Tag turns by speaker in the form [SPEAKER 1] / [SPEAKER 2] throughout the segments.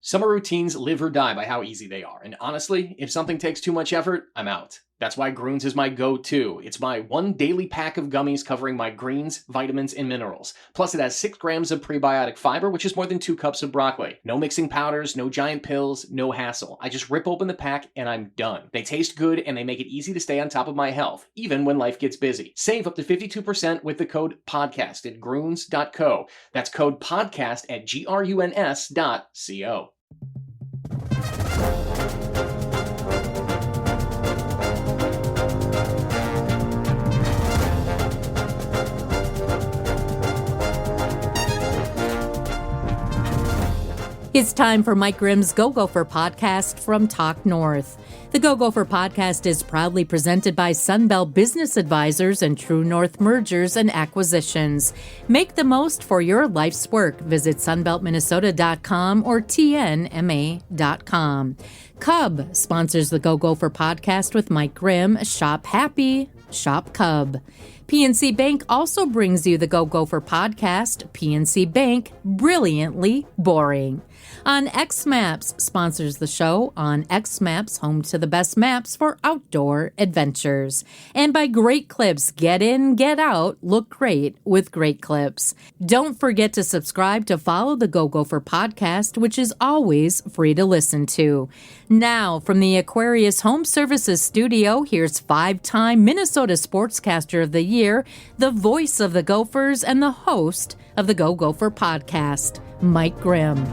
[SPEAKER 1] Summer routines live or die by how easy they are, and honestly, if something takes too much effort, I'm out. That's why Groons is my go-to. It's my one daily pack of gummies covering my greens, vitamins, and minerals. Plus, it has 6 grams of prebiotic fiber, which is more than 2 cups of broccoli. No mixing powders, no giant pills, no hassle. I just rip open the pack and I'm done. They taste good and they make it easy to stay on top of my health, even when life gets busy. Save up to 52% with the code PODCAST at Groons.co. That's code PODCAST at GRUNS.co.
[SPEAKER 2] It's time for Mike Grimm's Go Gopher Podcast from Talk North. The Go Gopher Podcast is proudly presented by Sunbelt Business Advisors and True North Mergers and Acquisitions. Make the most for your life's work. Visit sunbeltminnesota.com or tnma.com. Cub sponsors the Go Gopher Podcast with Mike Grimm. Shop happy, shop Cub. PNC Bank also brings you the Go Gopher Podcast. PNC Bank, brilliantly boring. On X Maps sponsors the show. On X Maps, home to the best maps for outdoor adventures. And by Great Clips, get in, get out, look great with Great Clips. Don't forget to subscribe to follow the Go Gopher Podcast, which is always free to listen to. Now, from the Aquarius Home Services studio, here's 5-time Minnesota Sportscaster of the Year, the voice of the Gophers, and the host of the Go Gopher Podcast, Mike Grimm.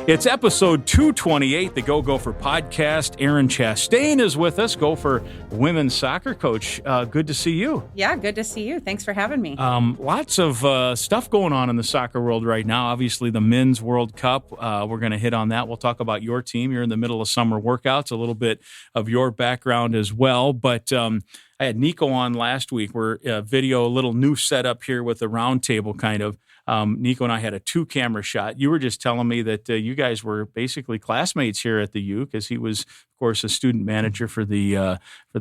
[SPEAKER 3] It's episode 228, the Go Gopher Podcast. Erin Chastain is with us, Gopher women's soccer coach. Good to see you.
[SPEAKER 4] Yeah, good to see you. Thanks for having me.
[SPEAKER 3] Lots of stuff going on in the soccer world right now. Obviously, the Men's World Cup. We're going to hit on that. We'll talk about your team. You're in the middle of summer workouts, a little bit of your background as well. But I had Nico on last week. We're a little new setup here with the round table kind of. Nico and I had a 2-camera shot. You were just telling me that you guys were basically classmates here at the U because he was, of course, a student manager for the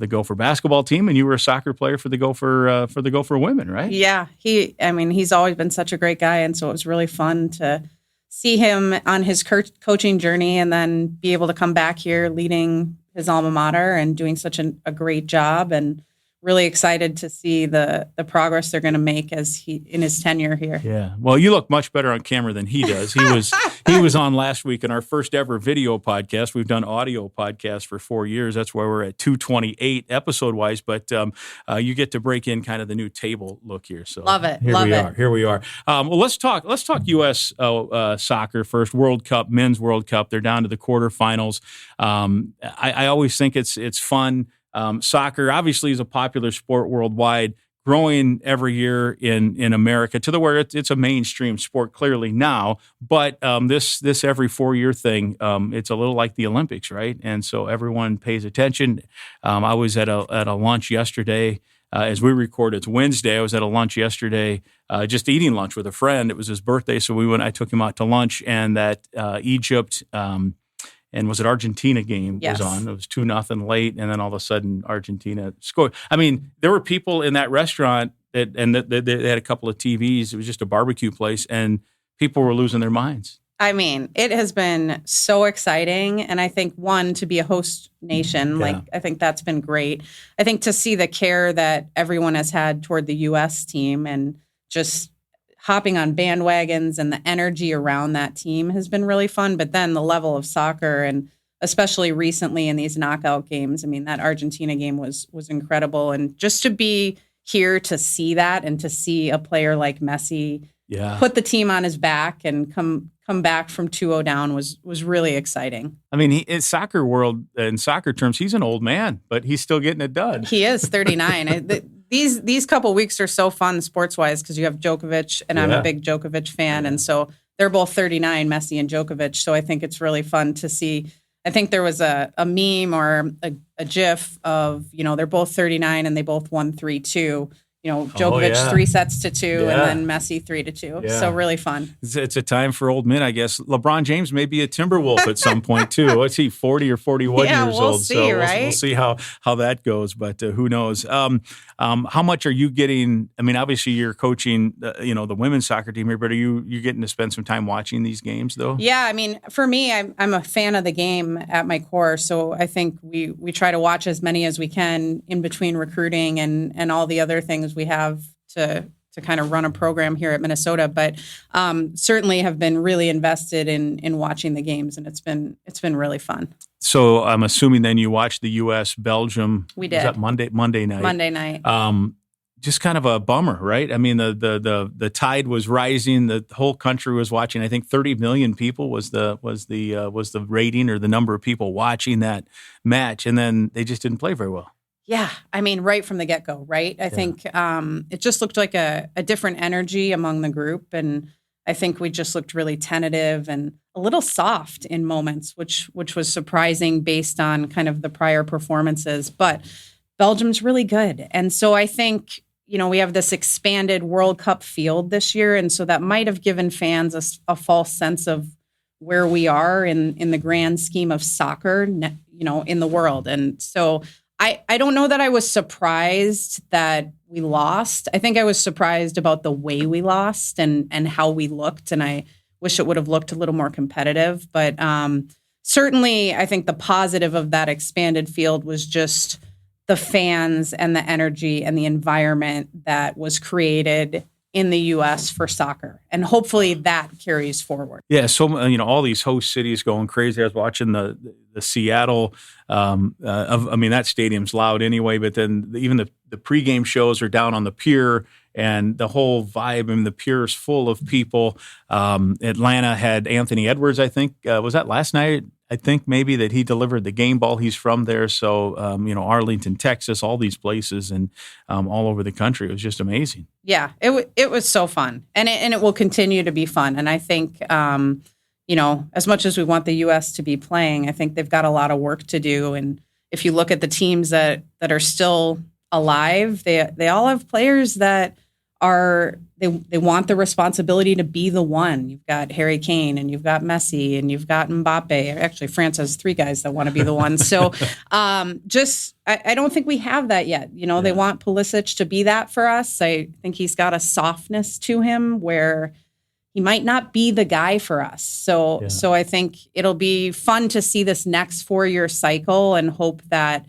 [SPEAKER 3] Gopher basketball team, and you were a soccer player for the Gopher women, right?
[SPEAKER 4] Yeah, he's always been such a great guy, and so it was really fun to see him on his coaching journey, and then be able to come back here leading his alma mater and doing such a great job, and really excited to see the progress they're going to make in his tenure here.
[SPEAKER 3] Yeah. Well, you look much better on camera than he does. He was on last week in our first ever video podcast. We've done audio podcasts for 4 years. That's why we're at 228 episode wise. But you get to break in kind of the new table look here. So
[SPEAKER 4] love it.
[SPEAKER 3] Here we are. Well, let's talk U.S. Soccer first. World Cup, Men's World Cup. They're down to the quarterfinals. I always think it's fun. Soccer obviously is a popular sport worldwide, growing every year in America to the where it's a mainstream sport clearly now. But this every 4-year thing, it's a little like the Olympics, right? And so everyone pays attention. I was at a lunch yesterday. As we record, it's Wednesday. I was at a lunch yesterday, just eating lunch with a friend. It was his birthday, so I took him out to lunch, and that Egypt. And was it Argentina game was on? It was 2-0 late, and then all of a sudden Argentina scored. I mean, there were people in that restaurant they had a couple of TVs. It was just a barbecue place, and people were losing their minds.
[SPEAKER 4] I mean, it has been so exciting, and I think to be a host nation, I think that's been great. I think to see the care that everyone has had toward the U.S. team and just hopping on bandwagons and the energy around that team has been really fun. But then the level of soccer, and especially recently in these knockout games, I mean, that Argentina game was incredible. And just to be here to see that and to see a player like Messi put the team on his back and come back from 2-0 down was really exciting.
[SPEAKER 3] I mean, in soccer world, in soccer terms, he's an old man, but he's still getting it done.
[SPEAKER 4] He is 39. These couple weeks are so fun sports-wise because you have Djokovic, and I'm a big Djokovic fan, and so they're both 39, Messi and Djokovic, so I think it's really fun to see. I think there was a meme or a GIF of, they're both 39 and they both won 3-2, Djokovic 3-2,
[SPEAKER 3] Yeah.
[SPEAKER 4] and then Messi 3-2.
[SPEAKER 3] Yeah.
[SPEAKER 4] So really fun.
[SPEAKER 3] It's a time for old men, I guess. LeBron James may be a Timberwolf at some point too. What's he, 40 or 41
[SPEAKER 4] Yeah,
[SPEAKER 3] years
[SPEAKER 4] we'll
[SPEAKER 3] old?
[SPEAKER 4] see,
[SPEAKER 3] So
[SPEAKER 4] right?
[SPEAKER 3] we'll see how that goes. But who knows? How much are you getting? I mean, obviously you're coaching, the women's soccer team here, but are you getting to spend some time watching these games though?
[SPEAKER 4] Yeah, I mean, for me, I'm a fan of the game at my core. So I think we try to watch as many as we can in between recruiting and all the other things we have to kind of run a program here at Minnesota, but certainly have been really invested in watching the games, and it's been really fun.
[SPEAKER 3] So I'm assuming then you watched the U.S. Belgium.
[SPEAKER 4] We did.
[SPEAKER 3] Was that Monday night?
[SPEAKER 4] Monday night.
[SPEAKER 3] Just kind of a bummer, right? I mean, the tide was rising. The whole country was watching. I think 30 million people was the rating or the number of people watching that match, and then they just didn't play very well.
[SPEAKER 4] Yeah, I mean, right from the get-go, right? I think it just looked like a different energy among the group, and I think we just looked really tentative and a little soft in moments, which was surprising based on kind of the prior performances. But Belgium's really good, and so I think we have this expanded World Cup field this year, and so that might have given fans a false sense of where we are in the grand scheme of soccer, in the world, and so. I don't know that I was surprised that we lost. I think I was surprised about the way we lost and how we looked, and I wish it would have looked a little more competitive. But certainly, I think the positive of that expanded field was just the fans and the energy and the environment that was created in the U.S. for soccer. And hopefully that carries forward.
[SPEAKER 3] Yeah, so all these host cities going crazy. I was watching the Seattle. That stadium's loud anyway. But then even the pregame shows are down on the pier, and the whole vibe. The pier is full of people. Atlanta had Anthony Edwards. I think was that last night. I think maybe that he delivered the game ball. He's from there, so Arlington, Texas, all these places, and all over the country. It was just amazing.
[SPEAKER 4] Yeah, it was so fun, and it will continue to be fun. And I think as much as we want the U.S. to be playing, I think they've got a lot of work to do. And if you look at the teams that are still alive, they all have players that are they want the responsibility to be the one. You've got Harry Kane, and you've got Messi, and you've got Mbappe. Actually, France has 3 guys that want to be the one. So I don't think we have that yet. They want Pulisic to be that for us. I think he's got a softness to him where he might not be the guy for us. So I think it'll be fun to see this next 4-year cycle and hope that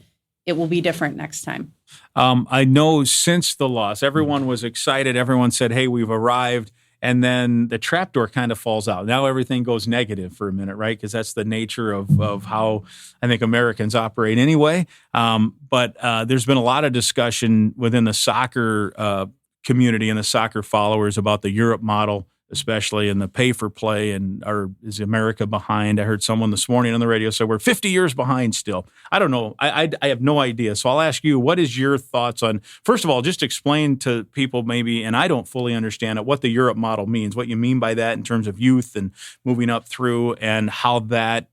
[SPEAKER 4] it will be different next time.
[SPEAKER 3] I know since the loss, everyone was excited. Everyone said, hey, we've arrived. And then the trapdoor kind of falls out. Now everything goes negative for a minute, right? Because that's the nature of how I think Americans operate anyway. But there's been a lot of discussion within the soccer community and the soccer followers about the Europe model, especially in the pay for play, and is America behind? I heard someone this morning on the radio say we're 50 years behind still. I don't know. I have no idea. So I'll ask you, what is your thoughts on, first of all, just explain to people maybe, and I don't fully understand it, what the Europe model means, what you mean by that in terms of youth and moving up through, and how that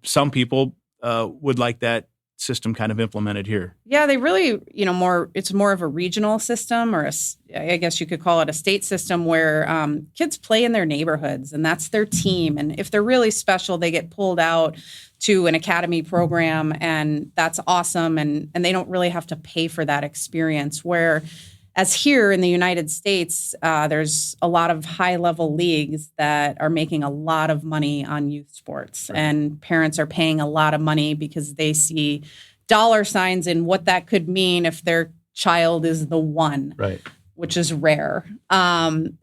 [SPEAKER 3] some people would like that system kind of implemented here.
[SPEAKER 4] Yeah, they really, it's more of a regional system, or I guess you could call it a state system, where kids play in their neighborhoods, and that's their team. And if they're really special, they get pulled out to an academy program, and that's awesome. And they don't really have to pay for that experience. Whereas here in the United States, there's a lot of high-level leagues that are making a lot of money on youth sports, right. And parents are paying a lot of money because they see dollar signs in what that could mean if their child is the one,
[SPEAKER 3] right,
[SPEAKER 4] which is rare.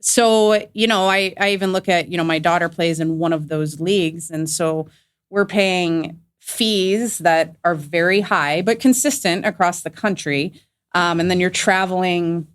[SPEAKER 4] So, I even look at, my daughter plays in one of those leagues, and so we're paying fees that are very high but consistent across the country. And then you're traveling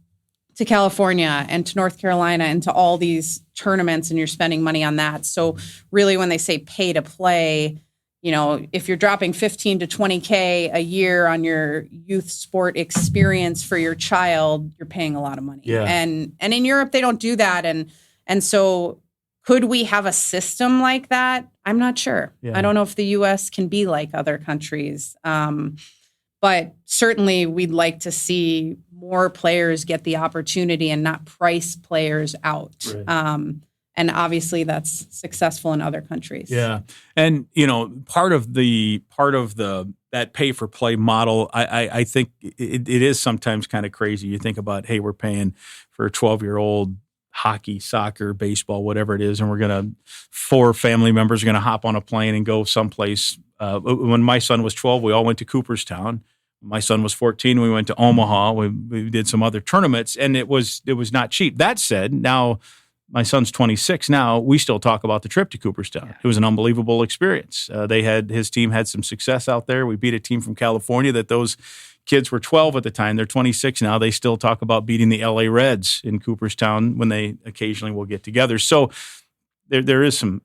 [SPEAKER 4] to California and to North Carolina and to all these tournaments, and you're spending money on that. So really, when they say pay to play, if you're dropping $15 to $20K a year on your youth sport experience for your child, you're paying a lot of money.
[SPEAKER 3] Yeah.
[SPEAKER 4] And in Europe, they don't do that. And so could we have a system like that? I'm not sure. Yeah. I don't know if the U.S. can be like other countries. But But certainly we'd like to see more players get the opportunity and not price players out.
[SPEAKER 3] Right.
[SPEAKER 4] And obviously that's successful in other countries.
[SPEAKER 3] Yeah. And, part of that pay for play model, I think it is sometimes kind of crazy. You think about, hey, we're paying for a 12-year-old hockey, soccer, baseball, whatever it is, and 4 family members are going to hop on a plane and go someplace. When my son was 12, we all went to Cooperstown. My son was 14. We went to Omaha. We did some other tournaments, and it was not cheap. That said, now my son's 26 now. We still talk about the trip to Cooperstown. Yeah. It was an unbelievable experience. His team had some success out there. We beat a team from California that those kids were 12 at the time. They're 26 now. They still talk about beating the LA Reds in Cooperstown when they occasionally will get together. So there is some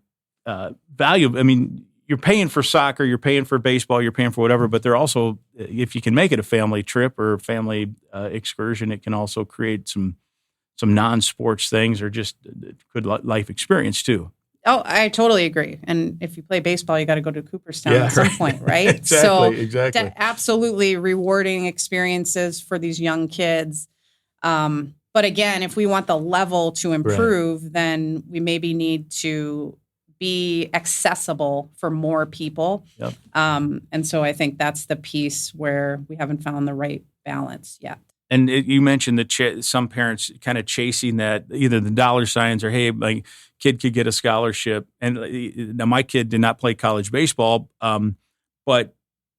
[SPEAKER 3] value. I mean, you're paying for soccer, you're paying for baseball, you're paying for whatever, but they're also, if you can make it a family trip or family excursion, it can also create some non-sports things or just good life experience too.
[SPEAKER 4] Oh, I totally agree. And if you play baseball, you got to go to Cooperstown at some point, right?
[SPEAKER 3] Exactly.
[SPEAKER 4] Absolutely rewarding experiences for these young kids. But again, if we want the level to improve, then we maybe need to be accessible for more people.
[SPEAKER 3] Yep.
[SPEAKER 4] And so I think that's the piece where we haven't found the right balance yet.
[SPEAKER 3] And you mentioned some parents kind of chasing that, either the dollar signs or, hey, my kid could get a scholarship. And now my kid did not play college baseball, but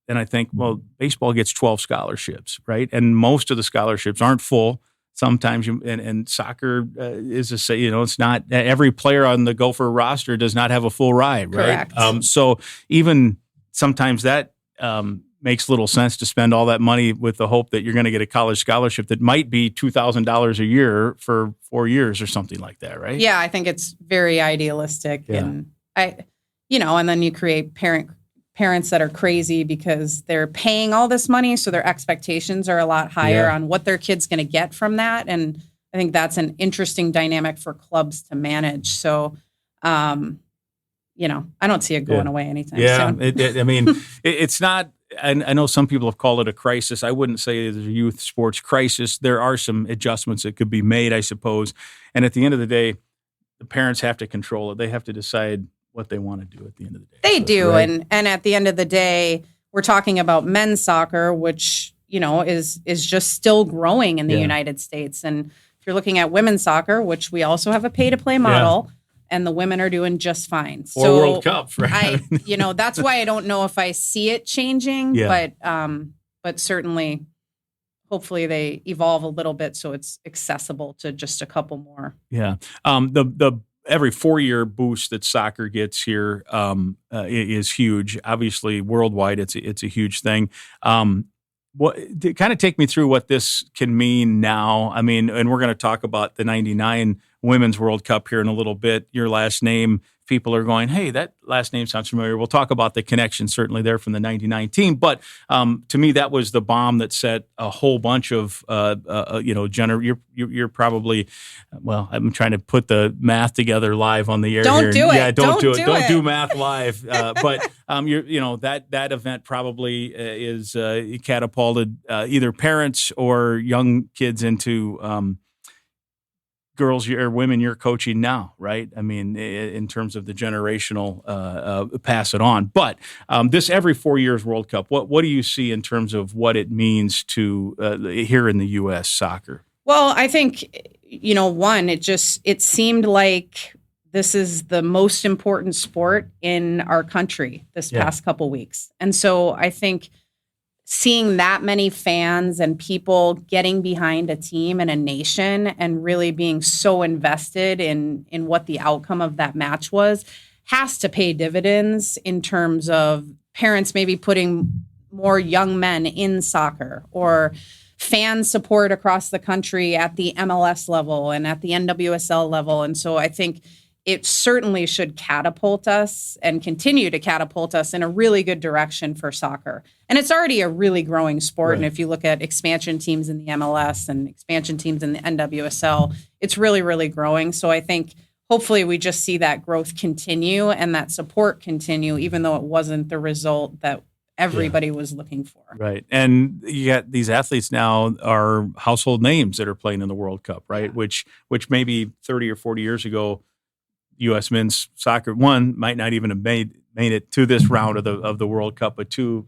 [SPEAKER 3] I think, well, baseball gets 12 scholarships, right? And most of the scholarships aren't full. Sometimes and soccer is it's not every player on the Gopher roster does not have a full ride, right?
[SPEAKER 4] Correct.
[SPEAKER 3] So even sometimes that makes little sense to spend all that money with the hope that you're going to get a college scholarship that might be $2,000 a year for 4 years or something like that, right?
[SPEAKER 4] Yeah, I think it's very idealistic, and and then you create parents that are crazy because they're paying all this money, so their expectations are a lot higher on what their kid's going to get from that, and I think that's an interesting dynamic for clubs to manage. So, I don't see it going away anytime soon.
[SPEAKER 3] It's not. I know some people have called it a crisis. I wouldn't say it's a youth sports crisis. There are some adjustments that could be made, I suppose. And at the end of the day, the parents have to control it. They have to decide what they want to do at the end of the day.
[SPEAKER 4] They do. Right? And at the end of the day, we're talking about men's soccer, which, is just still growing in the United States. And if you're looking at women's soccer, which we also have a pay-to-play model, and the women are doing just fine.
[SPEAKER 3] Or World Cup, right?
[SPEAKER 4] That's why I don't know if I see it changing, but certainly, hopefully they evolve a little bit so it's accessible to just a couple more.
[SPEAKER 3] Yeah. The every 4-year boost that soccer gets here is huge. Obviously, worldwide, it's a huge thing. Kind of take me through what this can mean now. I mean, and we're going to talk about the 99 Women's World Cup here in a little bit. Your last name, people are going, hey, that last name sounds familiar. We'll talk about the connection certainly there from the 99 team. But to me, that was the bomb that set a whole bunch of, you're probably, well, I'm trying to put the math together live on the air
[SPEAKER 4] Don't
[SPEAKER 3] here.
[SPEAKER 4] Do it.
[SPEAKER 3] Yeah, don't do it. Don't
[SPEAKER 4] it.
[SPEAKER 3] do math live. But that event probably is catapulted either parents or young kids into girls or women you're coaching now, right? I mean, in terms of the generational pass it on. But this every 4 years World Cup, what do you see in terms of what it means to here in the U.S. soccer?
[SPEAKER 4] Well, I think, it seemed like this is the most important sport in our country this past couple weeks. And so I think seeing that many fans and people getting behind a team and a nation and really being so invested in what the outcome of that match was has to pay dividends in terms of parents maybe putting more young men in soccer, or fan support across the country at the MLS level and at the NWSL level. And so I think it certainly should catapult us and continue to catapult us in a really good direction for soccer. And it's already a really growing sport. Right. And if you look at expansion teams in the MLS and expansion teams in the NWSL, it's really, really growing. So I think hopefully we just see that growth continue and that support continue, even though it wasn't the result that everybody was looking for.
[SPEAKER 3] Right. And you got these athletes now are household names that are playing in the World Cup, right?
[SPEAKER 4] Yeah.
[SPEAKER 3] Which maybe 30 or 40 years ago, U.S. men's soccer, one, might not even have made it to this round of the World Cup, but two,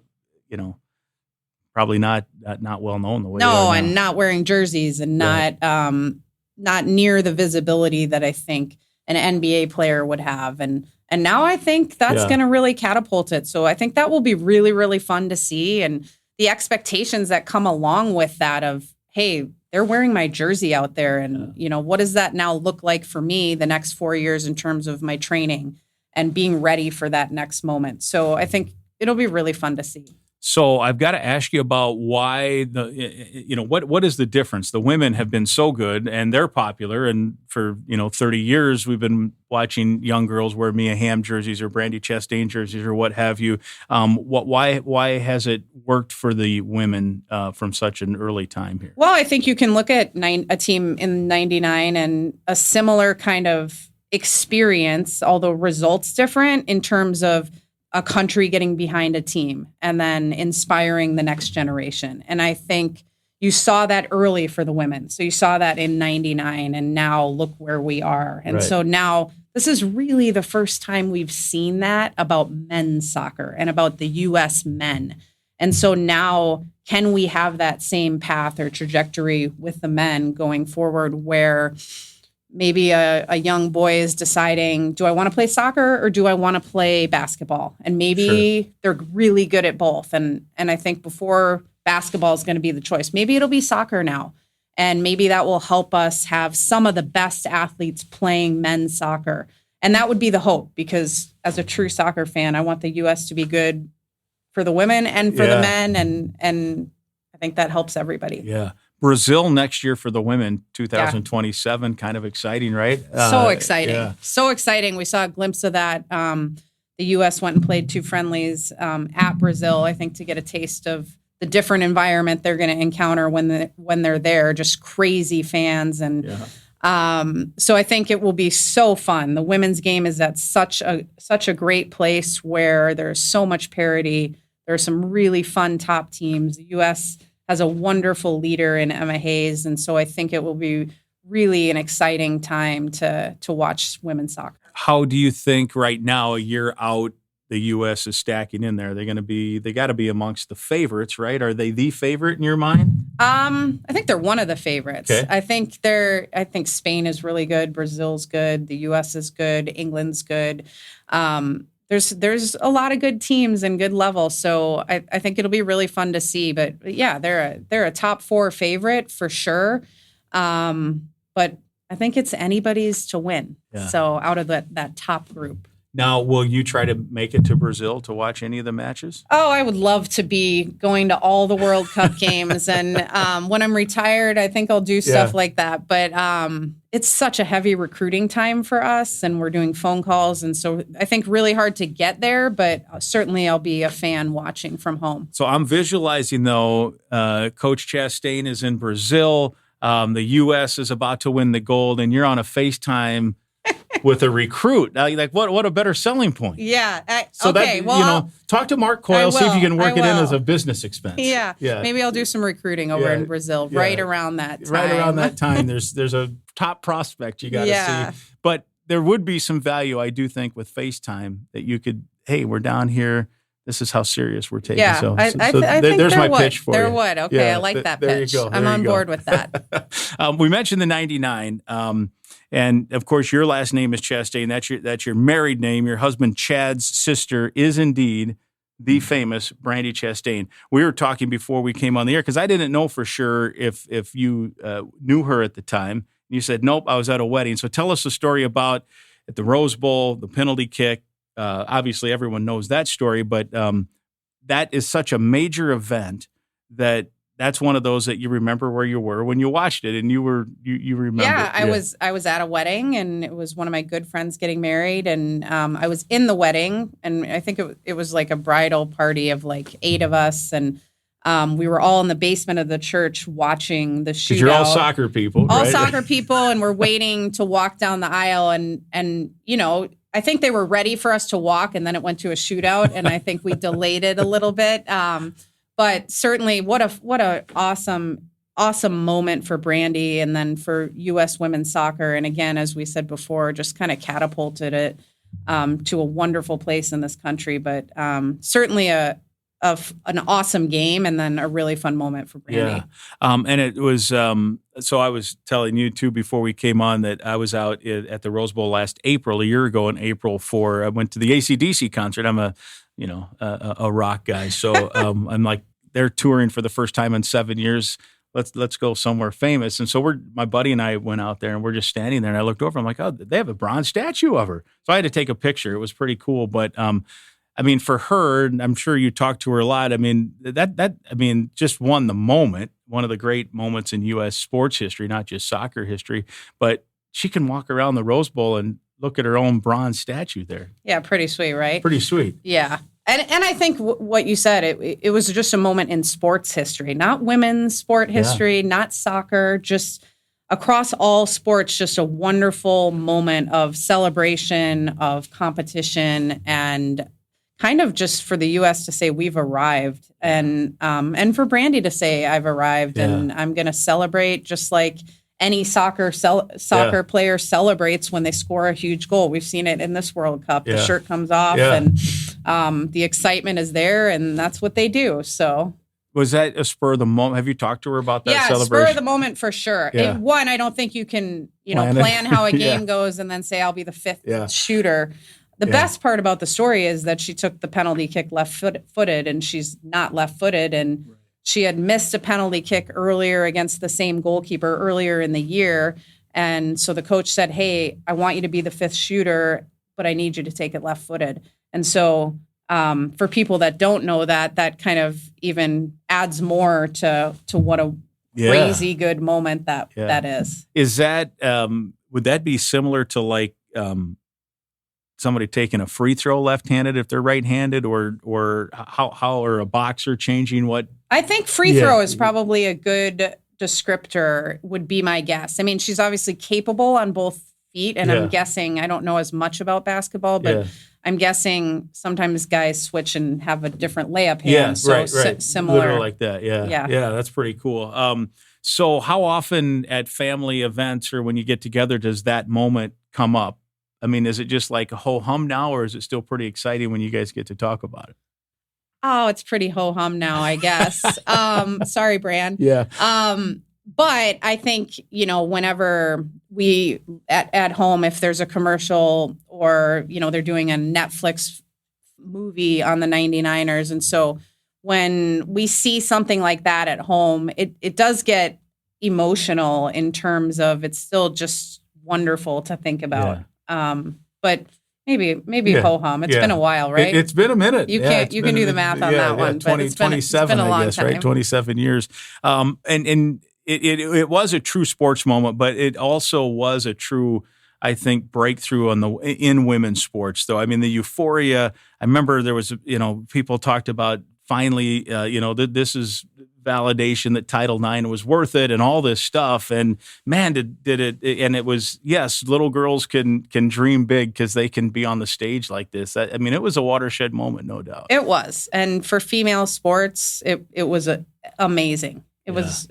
[SPEAKER 3] probably not well known the way they are now.
[SPEAKER 4] And not wearing jerseys and not near the visibility that I think an NBA player would have. And now I think that's going to really catapult it. So I think that will be really, really fun to see. And the expectations that come along with that of, hey, they're wearing my jersey out there. And, what does that now look like for me the next 4 years in terms of my training and being ready for that next moment? So I think it'll be really fun to see.
[SPEAKER 3] So I've got to ask you about why what is the difference? The women have been so good and they're popular, and for 30 years we've been watching young girls wear Mia Hamm jerseys or Brandy Chastain jerseys or what have you. Why has it worked for the women from such an early time here?
[SPEAKER 4] Well, I think you can look at a team in '99 and a similar kind of experience, although results different in terms of a country getting behind a team and then inspiring the next generation. And I think you saw that early for the women. So you saw that in '99, and now look where we are. And so now this is really the first time we've seen that about men's soccer and about the U.S. men. And so now, can we have that same path or trajectory with the men going forward, where maybe a young boy is deciding, do I want to play soccer or do I want to play basketball? And maybe they're really good at both. And I think before basketball is going to be the choice, maybe it'll be soccer now. And maybe that will help us have some of the best athletes playing men's soccer. And that would be the hope, because as a true soccer fan, I want the U.S. to be good for the women and for the men. And I think that helps everybody.
[SPEAKER 3] Yeah. Brazil next year for the women, 2027, kind of exciting, right?
[SPEAKER 4] So exciting. Yeah. So exciting. We saw a glimpse of that. The U.S. went and played 2 friendlies at Brazil, I think, to get a taste of the different environment they're going to encounter when they're there. Just crazy fans. And so I think it will be so fun. The women's game is at such a great place where there's so much parity. There are some really fun top teams. The U.S. has a wonderful leader in Emma Hayes. And so I think it will be really an exciting time to watch women's soccer.
[SPEAKER 3] How do you think right now, a year out, the U.S. is stacking in there? They got to be amongst the favorites, right? Are they the favorite in your mind?
[SPEAKER 4] I think they're one of the favorites.
[SPEAKER 3] Okay.
[SPEAKER 4] I think Spain is really good. Brazil's good. The U.S. is good. England's good. There's a lot of good teams and good levels, so I think it'll be really fun to see. But yeah, they're a top 4 favorite for sure. But I think it's anybody's to win. Yeah. So out of that top group.
[SPEAKER 3] Now, will you try to make it to Brazil to watch any of the matches?
[SPEAKER 4] Oh, I would love to be going to all the World Cup games. And when I'm retired, I think I'll do stuff like that. But it's such a heavy recruiting time for us, and we're doing phone calls. And so I think really hard to get there, but certainly I'll be a fan watching from home.
[SPEAKER 3] So I'm visualizing, though, Coach Chastain is in Brazil. The U.S. is about to win the gold, and you're on a FaceTime with a recruit. Now, like, what a better selling point.
[SPEAKER 4] Yeah.
[SPEAKER 3] So talk to Mark Coyle, see if you can work it in as a business expense.
[SPEAKER 4] Yeah. Maybe I'll do some recruiting over in Brazil right around that time.
[SPEAKER 3] Right around that time. There's a top prospect you got to see. But there would be some value, I do think, with FaceTime that you could, hey, we're down here. This is how serious we're taking.
[SPEAKER 4] Yeah,
[SPEAKER 3] so
[SPEAKER 4] I think
[SPEAKER 3] there's my pitch for you.
[SPEAKER 4] There would. Okay, I like that pitch. I'm on board with that.
[SPEAKER 3] We mentioned the 99. And of course, your last name is Chastain. That's your married name. Your husband Chad's sister is indeed the famous Brandy Chastain. We were talking before we came on the air because I didn't know for sure if you knew her at the time. You said, nope, I was at a wedding. So tell us a story about at the Rose Bowl, the penalty kick. Obviously, everyone knows that story, but that is such a major event that's one of those that you remember where you were when you watched it, and you remember.
[SPEAKER 4] Yeah, I was at a wedding, and it was one of my good friends getting married, and I was in the wedding, and I think it was like a bridal party of like 8 of us, and we were all in the basement of the church watching the shootout.
[SPEAKER 3] Because you're all soccer people,
[SPEAKER 4] all
[SPEAKER 3] right?
[SPEAKER 4] soccer people, and we're waiting to walk down the aisle, and I think they were ready for us to walk, and then it went to a shootout, and I think we delayed it a little bit. But certainly, what a awesome moment for Brandy, and then for U.S. women's soccer. And again, as we said before, just kind of catapulted it to a wonderful place in this country. But certainly an awesome game, and then a really fun moment for Brandy.
[SPEAKER 3] Yeah. And it was, so I was telling you too before we came on that I was out at the Rose Bowl last April, a year ago in April, I went to the AC/DC concert. I'm a rock guy. So I'm like, they're touring for the first time in 7 years. Let's go somewhere famous. And so my buddy and I went out there, and we're just standing there, and I looked over, I'm like, oh, they have a bronze statue of her. So I had to take a picture. It was pretty cool. But I mean, for her, and I'm sure you talked to her a lot. I mean, just one of the great moments in U.S. sports history, not just soccer history. But she can walk around the Rose Bowl and look at her own bronze statue there.
[SPEAKER 4] Yeah, pretty sweet, right?
[SPEAKER 3] Pretty sweet.
[SPEAKER 4] Yeah. And I think what you said, it was just a moment in sports history, not women's sport history, not soccer, just across all sports, just a wonderful moment of celebration, of competition, and kind of just for the U.S. to say we've arrived, and for Brandy to say I've arrived, and I'm going to celebrate just like any soccer player celebrates when they score a huge goal. We've seen it in this World Cup. The shirt comes off, and the excitement is there, and that's what they do. So,
[SPEAKER 3] was that a spur of the moment? Have you talked to her about that celebration?
[SPEAKER 4] Yeah, spur of the moment for sure.
[SPEAKER 3] Yeah.
[SPEAKER 4] I don't think you can plan how a game goes and then say I'll be the fifth shooter. The best part about the story is that she took the penalty kick left-footed, and she's not left-footed, and she had missed a penalty kick earlier against the same goalkeeper earlier in the year. And so the coach said, hey, I want you to be the fifth shooter, but I need you to take it left-footed. And so for people that don't know that kind of even adds more to what a crazy good moment that is.
[SPEAKER 3] Is that, would that be similar to like somebody taking a free throw left-handed if they're right-handed, or how or a boxer changing what?
[SPEAKER 4] I think free throw is probably a good descriptor, would be my guess. I mean, she's obviously capable on both feet, and I'm guessing, I don't know as much about basketball, but I'm guessing sometimes guys switch and have a different layup hand.
[SPEAKER 3] Right.
[SPEAKER 4] Similar.
[SPEAKER 3] Literally like that, yeah, that's pretty cool. So how often at family events or when you get together does that moment come up? I mean, is it just like a ho-hum now, or is it still pretty exciting when you guys get to talk about it?
[SPEAKER 4] Oh, it's pretty ho-hum now, I guess. Sorry, Bran.
[SPEAKER 3] Yeah.
[SPEAKER 4] But I think, whenever we at home, if there's a commercial or, they're doing a Netflix movie on the 99ers. And so when we see something like that at home, it does get emotional in terms of it's still just wonderful to think about. But maybe ho-hum. It's been a while, right?
[SPEAKER 3] It's been a minute.
[SPEAKER 4] You can do the math on that one.
[SPEAKER 3] 27, I guess, right? 27 years. And it was a true sports moment, but it also was a true, I think, breakthrough in women's sports. Though, I mean, the euphoria. I remember there was, people talked about finally, this is validation that Title IX was worth it and all this stuff. And man, did it. And it was, yes, little girls can dream big because they can be on the stage like this. I mean, it was a watershed moment, no doubt.
[SPEAKER 4] It was. And for female sports, it was amazing. It was,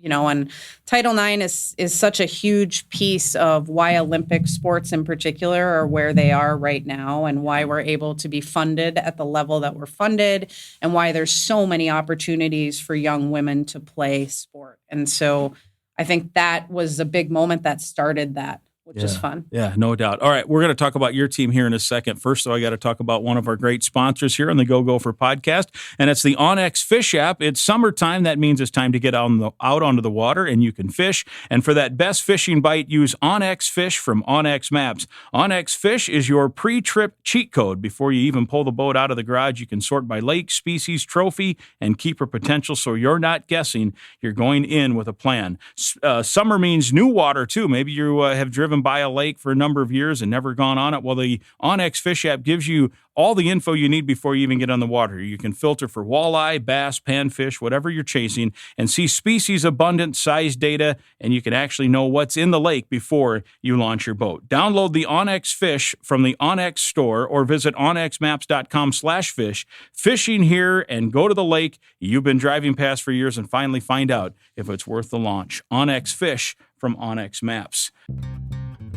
[SPEAKER 4] and Title IX is such a huge piece of why Olympic sports in particular are where they are right now, and why we're able to be funded at the level that we're funded, and why there's so many opportunities for young women to play sport. And so I think that was a big moment that started that, which is fun.
[SPEAKER 3] Yeah, no doubt. All right, we're going to talk about your team here in a second. First, though, I got to talk about one of our great sponsors here on the Go Gopher podcast, and it's the OnX Fish app. It's summertime. That means it's time to get out onto the water, and you can fish. And for that best fishing bite, use OnX Fish from OnX Maps. OnX Fish is your pre-trip cheat code. Before you even pull the boat out of the garage, you can sort by lake, species, trophy, and keeper potential, so you're not guessing. You're going in with a plan. Summer means new water, too. Maybe you have driven driven by a lake for a number of years and never gone on it? Well, the onX Fish app gives you all the info you need before you even get on the water. You can filter for walleye, bass, panfish, whatever you're chasing, and see species abundant size data, and you can actually know what's in the lake before you launch your boat. Download the onX Fish from the onX store or visit onxmaps.com/fish. Fishing here and go to the lake you've been driving past for years and finally find out if it's worth the launch. onX Fish from onX Maps.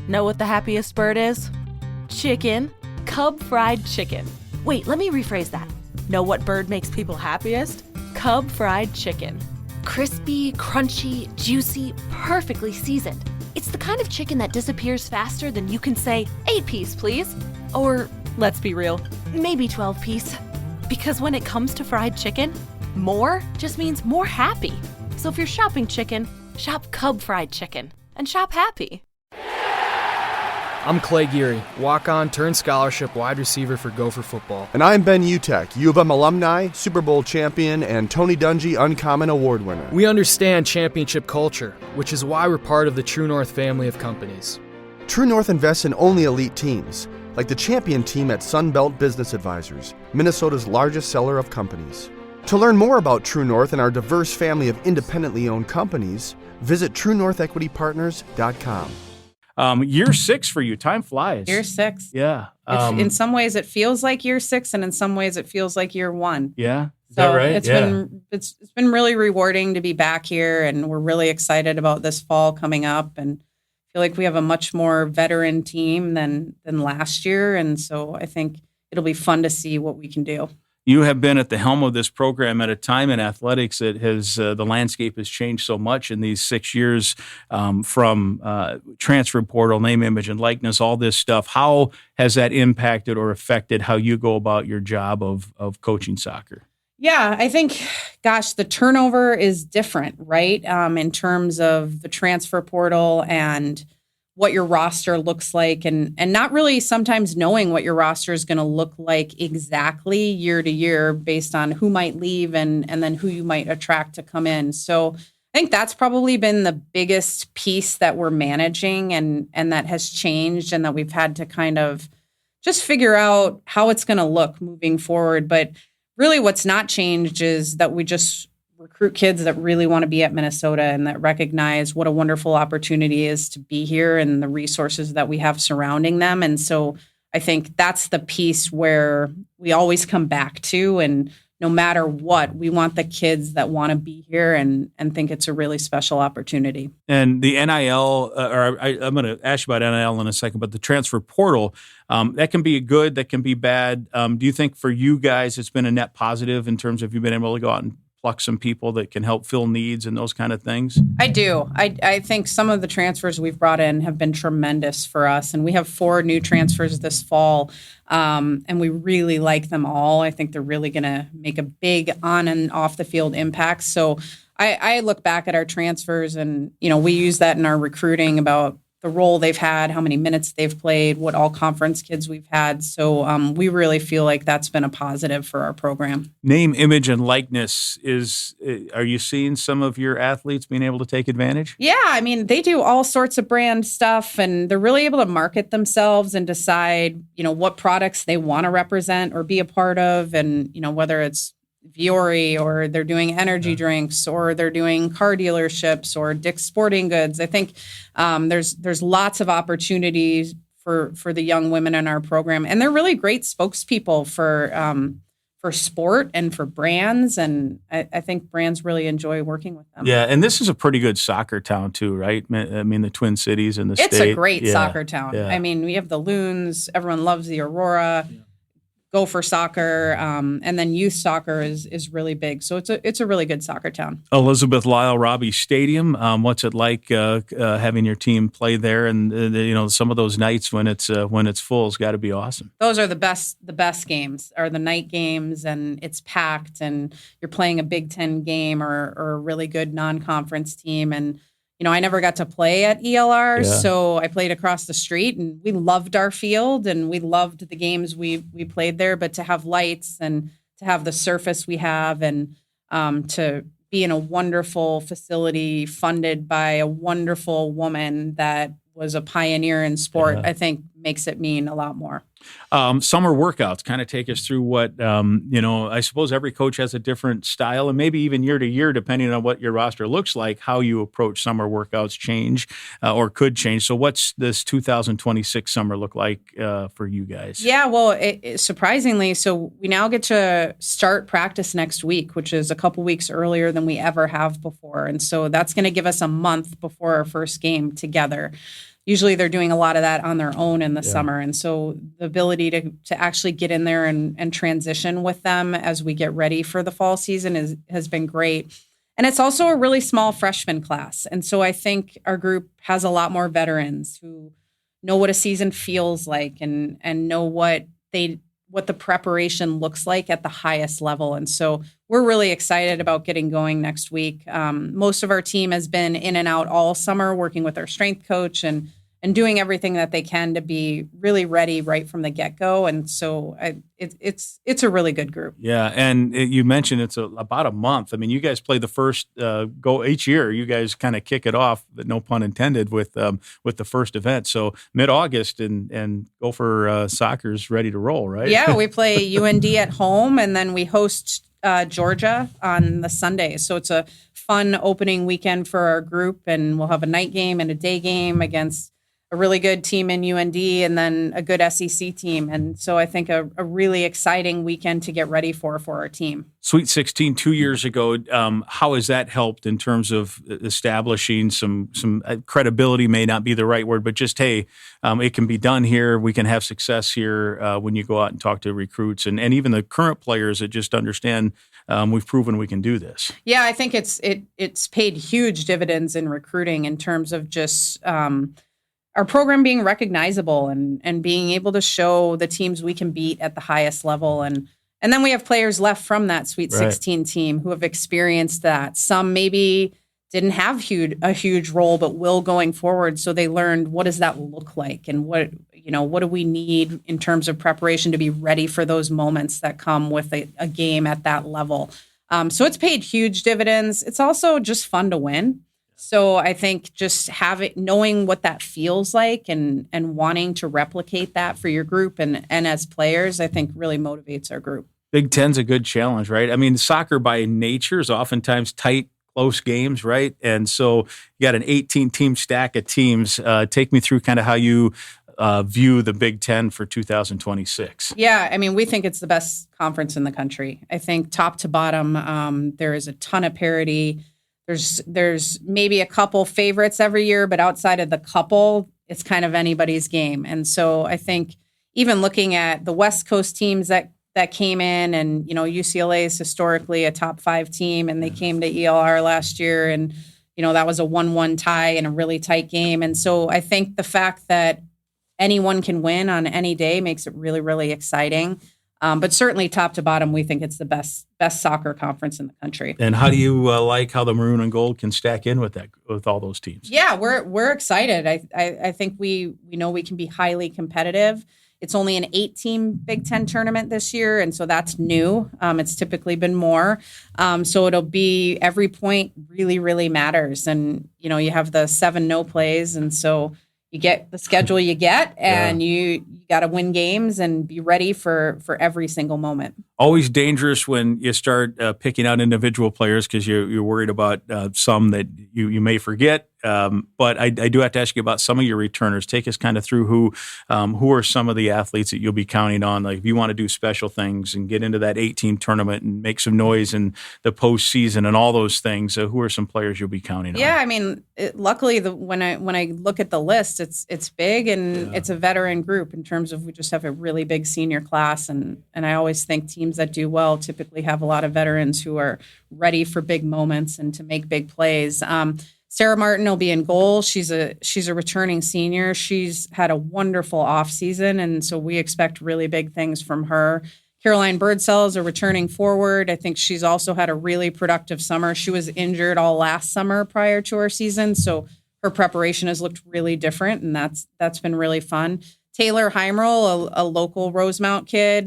[SPEAKER 5] Know what the happiest bird is? Chicken. Cub fried chicken. Wait, let me rephrase that. Know what bird makes people happiest? Cub fried chicken. Crispy, crunchy, juicy, perfectly seasoned. It's the kind of chicken that disappears faster than you can say, 8-piece, please. Or, let's be real, maybe 12-piece. Because when it comes to fried chicken, more just means more happy. So if you're shopping chicken, shop Cub fried chicken and shop happy.
[SPEAKER 6] I'm Clay Geary, walk-on turned scholarship wide receiver for Gopher football.
[SPEAKER 7] And I'm Ben Utek, U of M alumni, Super Bowl champion, and Tony Dungy Uncommon Award winner.
[SPEAKER 6] We understand championship culture, which is why we're part of the True North family of companies.
[SPEAKER 7] True North invests in only elite teams, like the champion team at Sunbelt Business Advisors, Minnesota's largest seller of companies. To learn more about True North and our diverse family of independently owned companies, visit TrueNorthEquityPartners.com.
[SPEAKER 3] Year 6 for you. Time flies.
[SPEAKER 4] Year 6.
[SPEAKER 3] Yeah.
[SPEAKER 4] In some ways, it feels like year 6, and in some ways, it feels like year 1.
[SPEAKER 3] Yeah. Is
[SPEAKER 4] So
[SPEAKER 3] that right?
[SPEAKER 4] it's been really rewarding to be back here, and we're really excited about this fall coming up, and feel like we have a much more veteran team than last year, and so I think it'll be fun to see what we can do.
[SPEAKER 3] You have been at the helm of this program at a time in athletics that has the landscape has changed so much in these 6 years, from transfer portal, name, image, and likeness, all this stuff. How has that impacted or affected how you go about your job of coaching soccer?
[SPEAKER 4] Yeah, I think, gosh, the turnover is different, right? In terms of the transfer portal and what your roster looks like, and not really sometimes knowing what your roster is going to look like exactly year to year based on who might leave and then who you might attract to come in. So I think that's probably been the biggest piece that we're managing and that has changed, and that we've had to kind of just figure out how it's going to look moving forward. But really what's not changed is that we just recruit kids that really want to be at Minnesota and that recognize what a wonderful opportunity is to be here and the resources that we have surrounding them. And so I think that's the piece where we always come back to, and no matter what, we want the kids that want to be here and think it's a really special opportunity.
[SPEAKER 3] And the NIL, I'm going to ask you about NIL in a second, but the transfer portal, that can be good, that can be bad. Do you think for you guys it's been a net positive in terms of you've been able to go out and pluck some people that can help fill needs and those kind of things?
[SPEAKER 4] I do. I think some of the transfers we've brought in have been tremendous for us. And we have 4 new transfers this fall, and we really like them all. I think they're really going to make a big on and off the field impact. So I look back at our transfers and, we use that in our recruiting about the role they've had, how many minutes they've played, what all conference kids we've had. So we really feel like that's been a positive for our program.
[SPEAKER 3] Name, image, and likeness are you seeing some of your athletes being able to take advantage?
[SPEAKER 4] Yeah, I mean, they do all sorts of brand stuff, and they're really able to market themselves and decide, what products they want to represent or be a part of. And, whether it's Viore, or they're doing energy drinks, or they're doing car dealerships, or Dick's Sporting Goods. I think there's lots of opportunities for the young women in our program, and they're really great spokespeople for sport and for brands, and I think brands really enjoy working with them.
[SPEAKER 3] Yeah, and this is a pretty good soccer town too, right? I mean, the Twin Cities and the state.
[SPEAKER 4] It's a great soccer town.
[SPEAKER 3] Yeah.
[SPEAKER 4] I mean, we have the Loons. Everyone loves the Aurora. Yeah. Gopher soccer, and then youth soccer is really big. So it's a really good soccer town.
[SPEAKER 3] Elizabeth Lyle Robbie Stadium. What's it like having your team play there? And some of those nights when it's full has got to be awesome.
[SPEAKER 4] Those are the best games, are the night games, and it's packed, and you're playing a Big Ten game or a really good non-conference team. And I never got to play at ELR, so I played across the street, and we loved our field, and we loved the games we played there. But to have lights and to have the surface we have, and to be in a wonderful facility funded by a wonderful woman that was a pioneer in sport, I think makes it mean a lot more.
[SPEAKER 3] Summer workouts, kind of take us through what, I suppose every coach has a different style, and maybe even year to year, depending on what your roster looks like, how you approach summer workouts change or could change. So what's this 2026 summer look like for you guys?
[SPEAKER 4] Yeah, well, surprisingly, so we now get to start practice next week, which is a couple weeks earlier than we ever have before. And so that's going to give us a month before our first game together. Usually they're doing a lot of that on their own in the summer. And so the ability to actually get in there and transition with them as we get ready for the fall season has been great. And it's also a really small freshman class. And so I think our group has a lot more veterans who know what a season feels like and know what the preparation looks like at the highest level. And so we're really excited about getting going next week. Most of our team has been in and out all summer working with our strength coach and doing everything that they can to be really ready right from the get-go. And so it's a really good group.
[SPEAKER 3] Yeah, and you mentioned it's about a month. I mean, you guys play the first go each year. You guys kind of kick it off, no pun intended, with the first event. So mid-August and Gopher soccer's ready to roll, right?
[SPEAKER 4] Yeah, we play UND at home, and then we host Georgia on the Sunday. So it's a fun opening weekend for our group, and we'll have a night game and a day game against a really good team in UND and then a good SEC team. And so I think a really exciting weekend to get ready for our team.
[SPEAKER 3] Sweet 16 2 years ago, how has that helped in terms of establishing some credibility? May not be the right word, but just, hey, it can be done here. We can have success here when you go out and talk to recruits and even the current players that just understand we've proven we can do this.
[SPEAKER 4] Yeah, I think it's paid huge dividends in recruiting in terms of just our program being recognizable and being able to show the teams we can beat at the highest level. And then we have players left from that Sweet 16 team who have experienced that. Some maybe didn't have a huge role, but will going forward. So they learned, what does that look like? And what do we need in terms of preparation to be ready for those moments that come with a game at that level? So it's paid huge dividends. It's also just fun to win. So I think just knowing what that feels like and wanting to replicate that for your group and as players, I think really motivates our group.
[SPEAKER 3] Big Ten's a good challenge, right? I mean, soccer by nature is oftentimes tight, close games, right? And so you got an 18-team stack of teams. Take me through kind of how you view the Big Ten for 2026.
[SPEAKER 4] Yeah, I mean, we think it's the best conference in the country. I think top to bottom, there is a ton of parity. There's maybe a couple favorites every year, but outside of the couple, it's kind of anybody's game. And so I think even looking at the West Coast teams that came in, and UCLA is historically a top 5 team, and they came to ELR last year, and that was a 1-1 tie in a really tight game. And so I think the fact that anyone can win on any day makes it really, really exciting. But certainly top to bottom, we think it's the best soccer conference in the country.
[SPEAKER 3] And how do you like how the maroon and gold can stack in with all those teams?
[SPEAKER 4] Yeah, we're excited. I think we know we can be highly competitive. It's only an 8-team Big Ten tournament this year, and so that's new. It's typically been more. So it'll be every point really, really matters. And, you have the 7 no plays, and so you get the schedule you get, and you got to win games and be ready for every single moment.
[SPEAKER 3] Always dangerous when you start picking out individual players because you're worried about some that you may forget. But I do have to ask you about some of your returners. Take us kind of through who are some of the athletes that you'll be counting on. Like if you want to do special things and get into that 18 tournament and make some noise in the postseason and all those things, who are some players you'll be counting on?
[SPEAKER 4] Yeah, I mean, luckily when I look at the list, it's big and it's a veteran group in terms of we just have a really big senior class, and I always think teams that do well typically have a lot of veterans who are ready for big moments and to make big plays. Sarah Martin will be in goal. She's a returning senior. She's had a wonderful offseason, and so we expect really big things from her. Caroline Birdsell is a returning forward. I think she's also had a really productive summer. She was injured all last summer prior to our season, so her preparation has looked really different, and that's been really fun. Taylor Heimerl, a local Rosemount kid,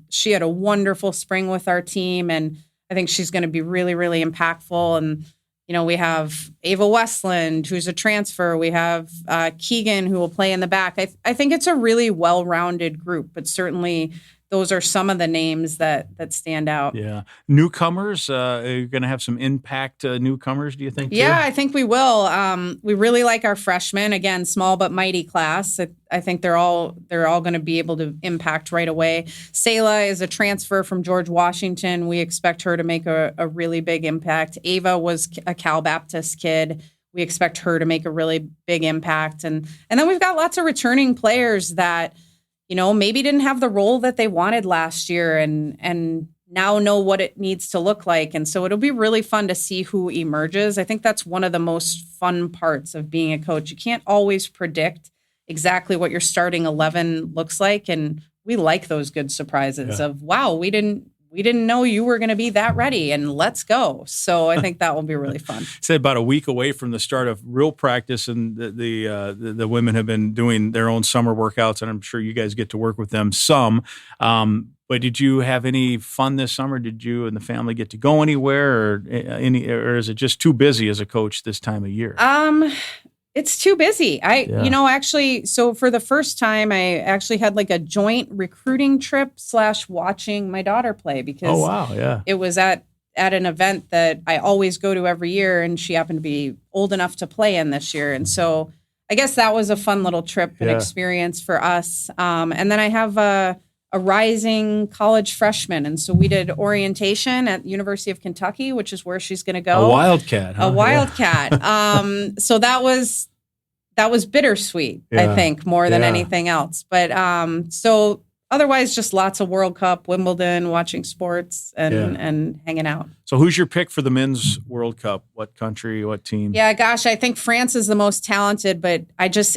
[SPEAKER 4] she had a wonderful spring with our team, and I think she's going to be really, really impactful. And we have Ava Westland, who's a transfer. We have Keegan, who will play in the back. I think it's a really well-rounded group, but certainly those are some of the names that stand out.
[SPEAKER 3] Yeah. Newcomers, are you going to have some impact newcomers, do you think?
[SPEAKER 4] Yeah,
[SPEAKER 3] too?
[SPEAKER 4] I think we will. We really like our freshmen. Again, small but mighty class. I think they're all going to be able to impact right away. Selah is a transfer from George Washington. We expect her to make a really big impact. Ava was a Cal Baptist kid. We expect her to make a really big impact. And then we've got lots of returning players that, maybe didn't have the role that they wanted last year and now know what it needs to look like. And so it'll be really fun to see who emerges. I think that's one of the most fun parts of being a coach. You can't always predict exactly what your starting 11 looks like. And we like those good surprises of, wow, we didn't know you were going to be that ready, and let's go. So I think that will be really fun.
[SPEAKER 3] Said about a week away from the start of real practice, and the women have been doing their own summer workouts, and I'm sure you guys get to work with them some. But did you have any fun this summer? Did you and the family get to go anywhere, or is it just too busy as a coach this time of year?
[SPEAKER 4] It's too busy. Actually, so for the first time, I actually had like a joint recruiting trip / watching my daughter play because it was at an event that I always go to every year, and she happened to be old enough to play in this year. And so I guess that was a fun little trip and experience for us. And then I have a rising college freshman. And so we did orientation at University of Kentucky, which is where she's going to go.
[SPEAKER 3] A Wildcat. Huh?
[SPEAKER 4] A Wildcat. So that was bittersweet, I think, more than anything else. But so otherwise, just lots of World Cup, Wimbledon, watching sports and hanging out.
[SPEAKER 3] So who's your pick for the men's World Cup? What country, what team?
[SPEAKER 4] Yeah, gosh, I think France is the most talented, but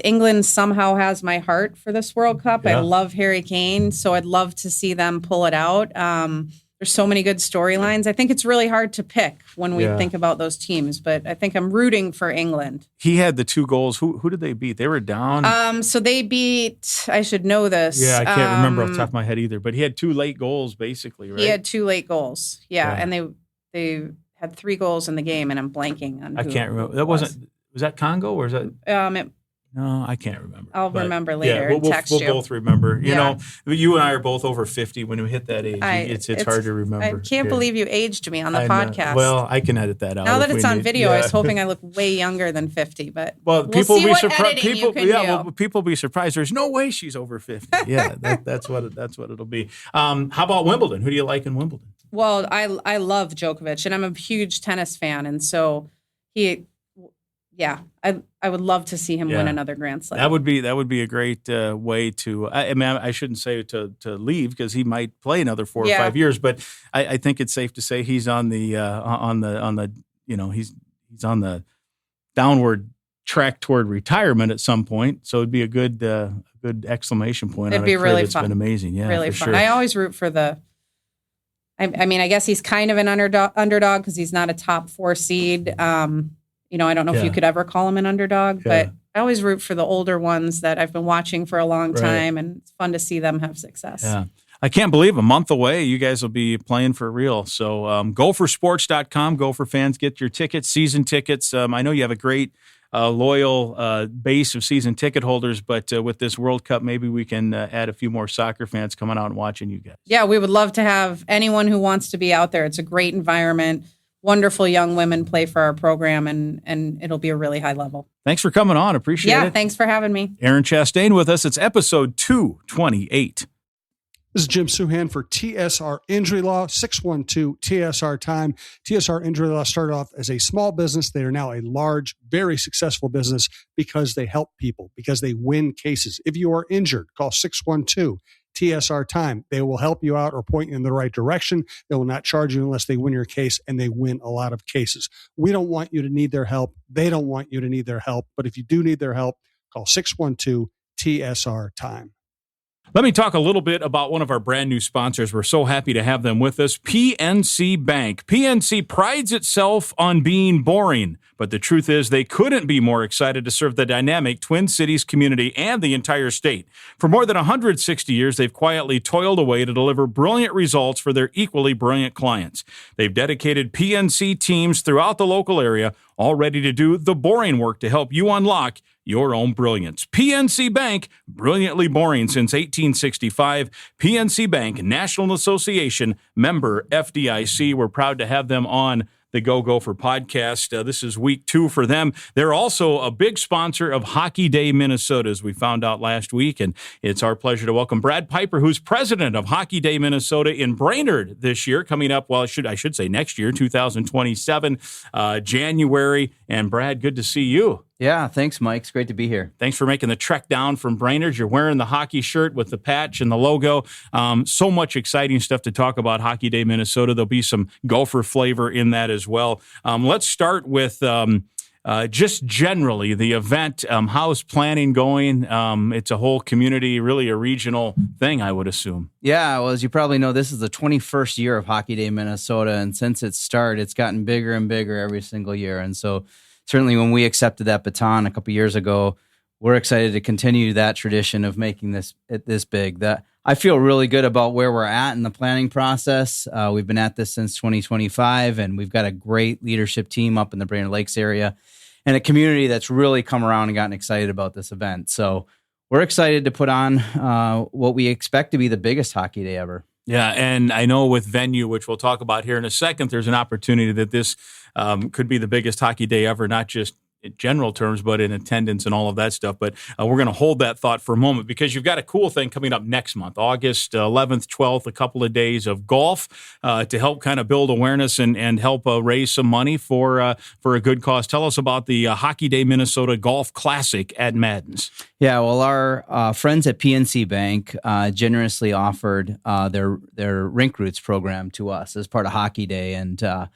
[SPEAKER 4] England somehow has my heart for this World Cup. Yeah. I love Harry Kane, so I'd love to see them pull it out. There's so many good storylines. I think it's really hard to pick when we think about those teams, but I think I'm rooting for England.
[SPEAKER 3] He had the 2 goals. Who did they beat? They were down.
[SPEAKER 4] So they beat, I should know this.
[SPEAKER 3] Yeah, I can't remember off the top of my head either, but he had 2 late goals basically, right?
[SPEAKER 4] He had 2 late goals. Yeah. And they had 3 goals in the game, and I'm blanking on who.
[SPEAKER 3] I can't remember. That was that Congo or is that? No, I can't remember.
[SPEAKER 4] I'll remember later.
[SPEAKER 3] Yeah, we'll
[SPEAKER 4] you.
[SPEAKER 3] both remember. You know, you and I are both over 50. When we hit that age, it's hard to remember.
[SPEAKER 4] I can't believe you aged me on the podcast.
[SPEAKER 3] Well, I can edit that out.
[SPEAKER 4] Now that it's on video, I was hoping I look way younger than 50. But
[SPEAKER 3] people
[SPEAKER 4] see
[SPEAKER 3] be
[SPEAKER 4] surprised.
[SPEAKER 3] People be surprised. There's no way she's over 50. Yeah, that's what it'll be. How about Wimbledon? Who do you like in Wimbledon?
[SPEAKER 4] Well, I love Djokovic, and I'm a huge tennis fan, and so I would love to see him win another Grand Slam.
[SPEAKER 3] That would be a great way to. I mean, I shouldn't say to leave because he might play another 4 or 5 years, but I think it's safe to say he's on the he's on the downward track toward retirement at some point. So it'd be a good exclamation point.
[SPEAKER 4] It'd be really fun.
[SPEAKER 3] It's been amazing. Yeah,
[SPEAKER 4] really fun.
[SPEAKER 3] Sure.
[SPEAKER 4] I always root for the. I mean, I guess he's kind of an underdog because he's not a top 4 seed. I don't know if you could ever call him an underdog, but I always root for the older ones that I've been watching for a long time, and it's fun to see them have success.
[SPEAKER 3] Yeah. I can't believe a month away, you guys will be playing for real. So gophersports.com, Gopher fans, get your tickets, season tickets. I know you have a great loyal base of season ticket holders, but with this World Cup, maybe we can add a few more soccer fans coming out and watching you guys.
[SPEAKER 4] Yeah, we would love to have anyone who wants to be out there. It's a great environment. Wonderful young women play for our program, and it'll be a really high level.
[SPEAKER 3] Thanks for coming on. Appreciate it.
[SPEAKER 4] Yeah, thanks for having me.
[SPEAKER 3] Erin Chastain with us. It's episode 228.
[SPEAKER 8] This is Jim Suhan for TSR Injury Law, 612-TSR-TIME. TSR Injury Law started off as a small business. They are now a large, very successful business because they help people, because they win cases. If you are injured, call 612-TSR-TIME. They will help you out or point you in the right direction. They will not charge you unless they win your case, and they win a lot of cases. We don't want you to need their help. They don't want you to need their help. But if you do need their help, call 612-TSR-TIME.
[SPEAKER 3] Let me talk a little bit about one of our brand new sponsors. We're so happy to have them with us, PNC Bank. PNC prides itself on being boring, but the truth is they couldn't be more excited to serve the dynamic Twin Cities community and the entire state. For more than 160 years, they've quietly toiled away to deliver brilliant results for their equally brilliant clients. They've dedicated PNC teams throughout the local area, all ready to do the boring work to help you unlock your own brilliance. PNC Bank, brilliantly boring since 1865. PNC Bank, National Association, member FDIC. We're proud to have them on the Go Gopher podcast. This is week 2 for them. They're also a big sponsor of Hockey Day Minnesota, as we found out last week, and it's our pleasure to welcome Brad Piper, who's president of Hockey Day Minnesota in Brainerd this year, coming up, well, I should say next year, 2027, January. And Brad, good to see you.
[SPEAKER 9] Yeah, thanks, Mike. It's great to be here.
[SPEAKER 3] Thanks for making the trek down from Brainerd. You're wearing the hockey shirt with the patch and the logo. So much exciting stuff to talk about Hockey Day Minnesota. There'll be some Gopher flavor in that as well. Let's start with just generally the event. How's planning going? It's a whole community, really a regional thing, I would assume.
[SPEAKER 9] Yeah, well, as you probably know, this is the 21st year of Hockey Day Minnesota, and since its start, it's gotten bigger and bigger every single year. And so certainly when we accepted that baton a couple years ago, we're excited to continue that tradition of making this big. I feel really good about where we're at in the planning process. We've been at this since 2025, and we've got a great leadership team up in the Brainerd Lakes area and a community that's really come around and gotten excited about this event. So we're excited to put on what we expect to be the biggest hockey day ever.
[SPEAKER 3] Yeah, and I know with venue, which we'll talk about here in a second, there's an opportunity that this could be the biggest hockey day ever, not just in general terms, but in attendance and all of that stuff. But we're going to hold that thought for a moment because you've got a cool thing coming up next month, August 11th, 12th, a couple of days of golf to help kind of build awareness and help raise some money for a good cause. Tell us about the Hockey Day Minnesota Golf Classic at Madden's.
[SPEAKER 9] Yeah, well, our friends at PNC Bank generously offered their Rink Roots program to us as part of Hockey Day, and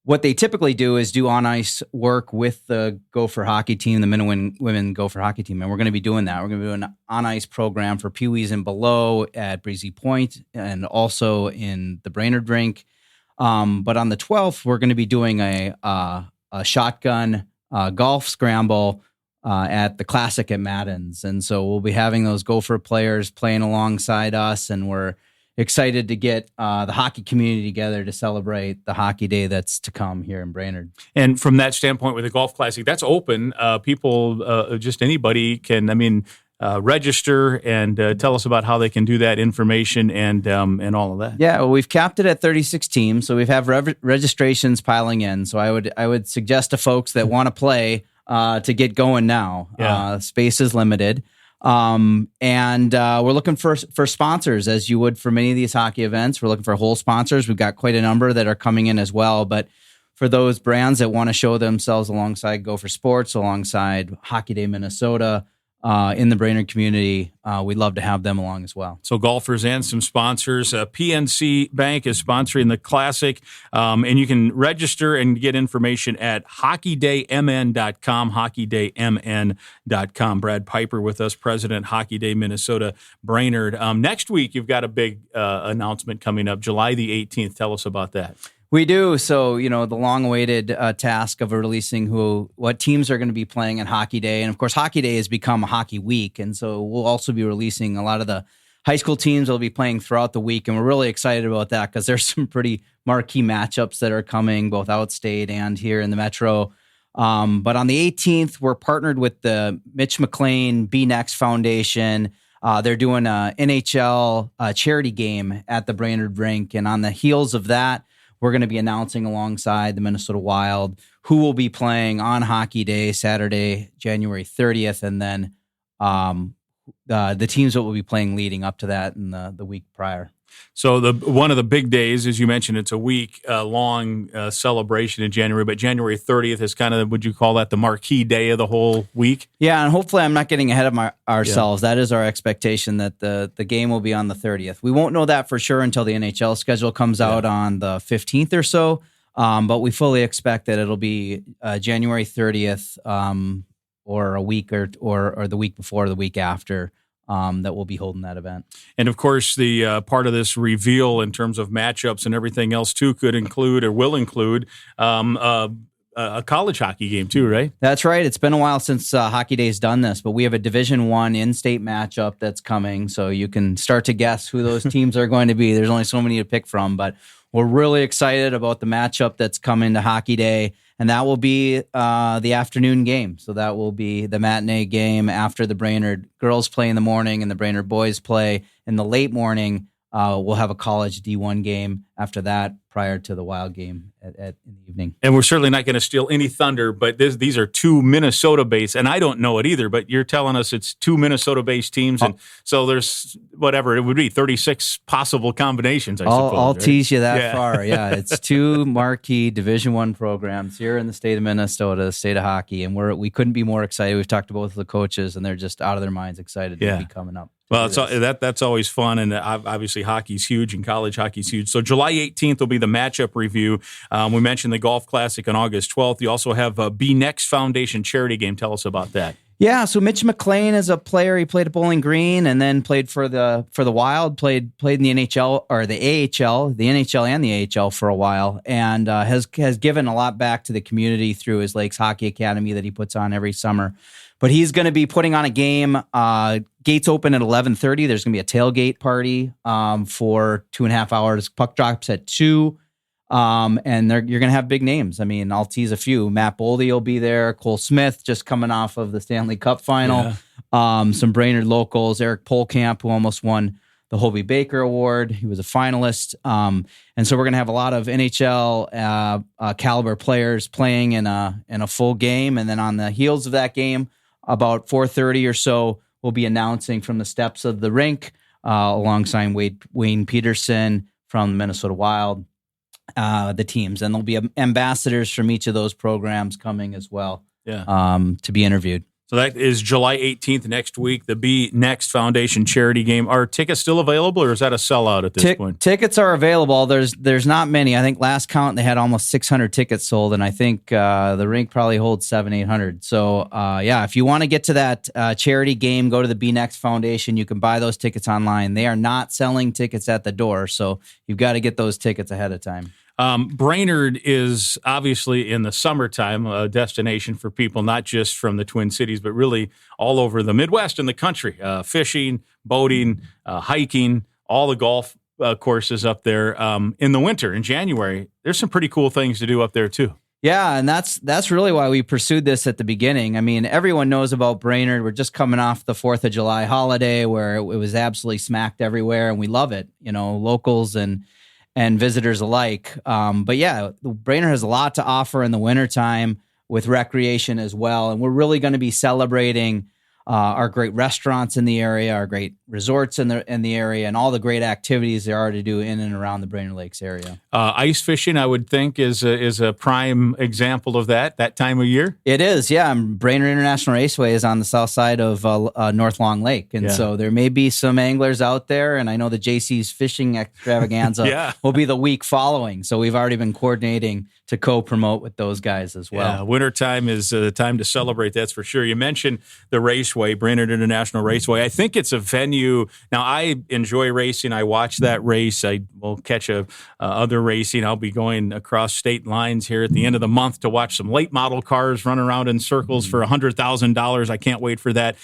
[SPEAKER 9] what they typically do is do on-ice work with the Gopher hockey team, the men and women Gopher hockey team, and we're going to be doing that. We're going to be doing an on-ice program for Pee-wees and below at Breezy Point and also in the Brainerd rink. But on the 12th, we're going to be doing a shotgun golf scramble at the Classic at Madden's. And so we'll be having those Gopher players playing alongside us, and we're excited to get the hockey community together to celebrate the hockey day that's to come here in Brainerd.
[SPEAKER 3] And from that standpoint with the Golf Classic, that's open. People, just anybody can, register and tell us about how they can do that information and all of that.
[SPEAKER 9] Yeah, well, we've capped it at 36 teams, so we have registrations piling in. So I would suggest to folks that want to play to get going now.
[SPEAKER 3] Yeah.
[SPEAKER 9] Space is limited. And we're looking for sponsors, as you would for many of these hockey events. We're looking for whole sponsors. We've got quite a number that are coming in as well. But for those brands that want to show themselves alongside Gopher Sports, alongside Hockey Day Minnesota, in the Brainerd community, we'd love to have them along as well.
[SPEAKER 3] So golfers and some sponsors. PNC Bank is sponsoring the Classic, and you can register and get information at hockeydaymn.com, hockeydaymn.com. Brad Piper with us, President, Hockey Day Minnesota, Brainerd. Next week, you've got a big announcement coming up, July the 18th. Tell us about that.
[SPEAKER 9] We do. So, the long-awaited task of releasing what teams are going to be playing at Hockey Day. And, of course, Hockey Day has become a hockey week. And so we'll also be releasing a lot of the high school teams that will be playing throughout the week. And we're really excited about that because there's some pretty marquee matchups that are coming both outstate and here in the Metro. But on the 18th, we're partnered with the Mitch McLean Be Next Foundation. They're doing a NHL charity game at the Brainerd rink. And on the heels of that, we're going to be announcing alongside the Minnesota Wild who will be playing on Hockey Day, Saturday, January 30th, and then the teams that will be playing leading up to that in the week prior.
[SPEAKER 3] So one of the big days, as you mentioned, it's a week-long celebration in January, but January 30th is kind of, would you call that the marquee day of the whole week?
[SPEAKER 9] Yeah, and hopefully I'm not getting ahead of ourselves. Yeah. That is our expectation that the game will be on the 30th. We won't know that for sure until the NHL schedule comes out on the 15th or so, but we fully expect that it'll be January 30th or a week or the week before, the week after. that will be holding that event.
[SPEAKER 3] And of course, the part of this reveal in terms of matchups and everything else too could include or will include a college hockey game too, right?
[SPEAKER 9] That's right. It's been a while since Hockey Day's done this, but we have a Division I in-state matchup that's coming, so you can start to guess who those teams are going to be. There's only so many to pick from, but we're really excited about the matchup that's coming to Hockey Day, and that will be the afternoon game. So that will be the matinee game after the Brainerd girls play in the morning and the Brainerd boys play in the late morning. We'll have a college D1 game after that prior to the Wild game in the evening.
[SPEAKER 3] And we're certainly not going to steal any thunder, but these are two Minnesota-based, and I don't know it either, but you're telling us it's two Minnesota-based teams, and so there's whatever, it would be 36 possible combinations, I suppose.
[SPEAKER 9] I'll
[SPEAKER 3] right?
[SPEAKER 9] tease you that far. Yeah, it's two marquee Division I programs here in the state of Minnesota, the state of hockey, and we couldn't be more excited. We've talked to both of the coaches, and they're just out of their minds excited to be coming up.
[SPEAKER 3] Well, that's always fun, and obviously hockey's huge, and college hockey's huge. So July 18th will be the matchup review. We mentioned the Golf Classic on August 12th. You also have a Be Next Foundation charity game. Tell us about that.
[SPEAKER 9] Yeah, so Mitch McLean is a player. He played at Bowling Green and then played for the Wild. Played in the NHL or the AHL, the NHL and the AHL for a while, and has given a lot back to the community through his Lakes Hockey Academy that he puts on every summer. But he's going to be putting on a game. Gates open at 11:30. There's going to be a tailgate party for 2.5 hours. Puck drops at 2. And you're going to have big names. I mean, I'll tease a few. Matt Boldy will be there. Cole Smith, just coming off of the Stanley Cup final. Yeah. Some Brainerd locals. Eric Polkamp, who almost won the Hobie Baker Award. He was a finalist. And so we're going to have a lot of NHL caliber players playing in a full game. And then on the heels of that game, about 4:30 or so, we'll be announcing from the steps of the rink alongside Wayne Peterson from the Minnesota Wild, the teams. And there'll be ambassadors from each of those programs coming as well to be interviewed.
[SPEAKER 3] So that is July 18th next week, the Be Next Foundation charity game. Are tickets still available, or is that a sellout at this point?
[SPEAKER 9] Tickets are available. There's not many. I think last count they had almost 600 tickets sold, and I think the rink probably holds 700-800. So if you want to get to that charity game, go to the Be Next Foundation. You can buy those tickets online. They are not selling tickets at the door, so you've got to get those tickets ahead of time.
[SPEAKER 3] Brainerd is obviously in the summertime a destination for people, not just from the Twin Cities, but really all over the Midwest and the country. Fishing, boating, hiking, all the golf courses up there. In the winter, in January, there's some pretty cool things to do up there too.
[SPEAKER 9] Yeah, and that's really why we pursued this at the beginning. I mean, everyone knows about Brainerd. We're just coming off the 4th of July holiday where it was absolutely smacked everywhere, and we love it, locals and visitors alike. But yeah, Brainerd has a lot to offer in the wintertime with recreation as well. And we're really going to be celebrating our great restaurants in the area, our great resorts in the area, and all the great activities there are to do in and around the Brainerd Lakes area.
[SPEAKER 3] Ice fishing, I would think, is a prime example of that time of year.
[SPEAKER 9] It is, yeah. Brainerd International Raceway is on the south side of North Long Lake, and so there may be some anglers out there. And I know the JC's Fishing Extravaganza will be the week following, so we've already been coordinating to co-promote with those guys as well.
[SPEAKER 3] Yeah, wintertime is the time to celebrate, that's for sure. You mentioned the raceway, Brainerd International Raceway. I think it's a venue. Now, I enjoy racing. I watch that race. I will catch other racing. I'll be going across state lines here at the end of the month to watch some late model cars run around in circles for $100,000. I can't wait for that.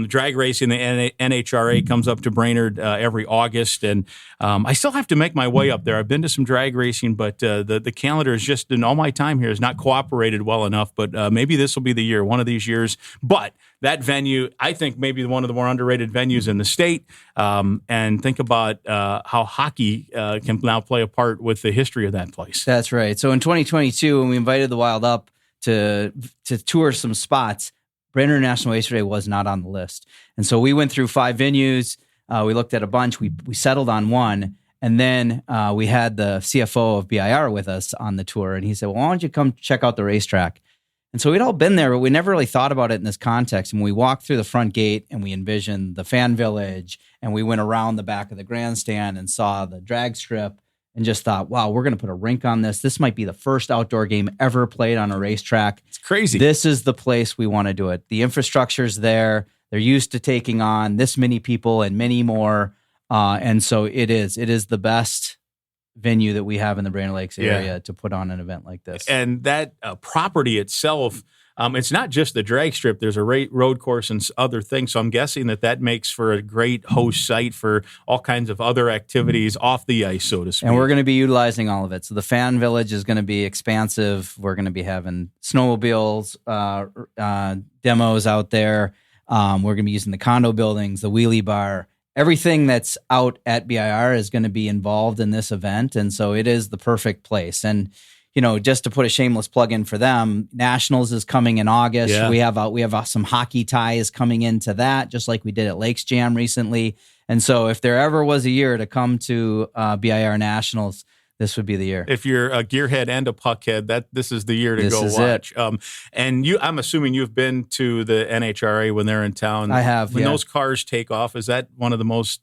[SPEAKER 3] Drag racing, the NHRA comes up to Brainerd every August, and I still have to make my way up there. I've been to some drag racing, but the calendar is just, in all my time here, has not cooperated well enough, but maybe this will be the year, one of these years. But that venue, I think, maybe one of the more underrated venues in the state. And think about how hockey can now play a part with the history of that place.
[SPEAKER 9] That's right. So in 2022, when we invited the Wild up to tour some spots, Brainerd International Raceway was not on the list. And so we went through 5 venues. We looked at a bunch. We settled on one. And then we had the CFO of BIR with us on the tour. And he said, well, why don't you come check out the racetrack? And so we'd all been there, but we never really thought about it in this context. And we walked through the front gate and we envisioned the fan village, and we went around the back of the grandstand and saw the drag strip and just thought, wow, we're going to put a rink on this. This might be the first outdoor game ever played on a racetrack.
[SPEAKER 3] It's crazy.
[SPEAKER 9] This is the place we want to do it. The infrastructure's there. They're used to taking on this many people and many more. And so it is the best venue that we have in the Brainerd Lakes area to put on an event like this.
[SPEAKER 3] And that property itself, it's not just the drag strip. There's a road course and other things. So I'm guessing that makes for a great host site for all kinds of other activities off the ice, so to speak.
[SPEAKER 9] And we're going to be utilizing all of it. So the fan village is going to be expansive. We're going to be having snowmobiles, demos out there. We're going to be using the condo buildings, the wheelie bar. Everything that's out at BIR is going to be involved in this event. And so it is the perfect place. And, just to put a shameless plug in for them, Nationals is coming in August. Yeah. We have some hockey ties coming into that, just like we did at Lakes Jam recently. And so if there ever was a year to come to BIR Nationals, this would be the year.
[SPEAKER 3] If you're a gearhead and a puckhead, this is the year to go watch. And I'm assuming you've been to the NHRA when they're in town.
[SPEAKER 9] I have.
[SPEAKER 3] When those cars take off, is that one of the most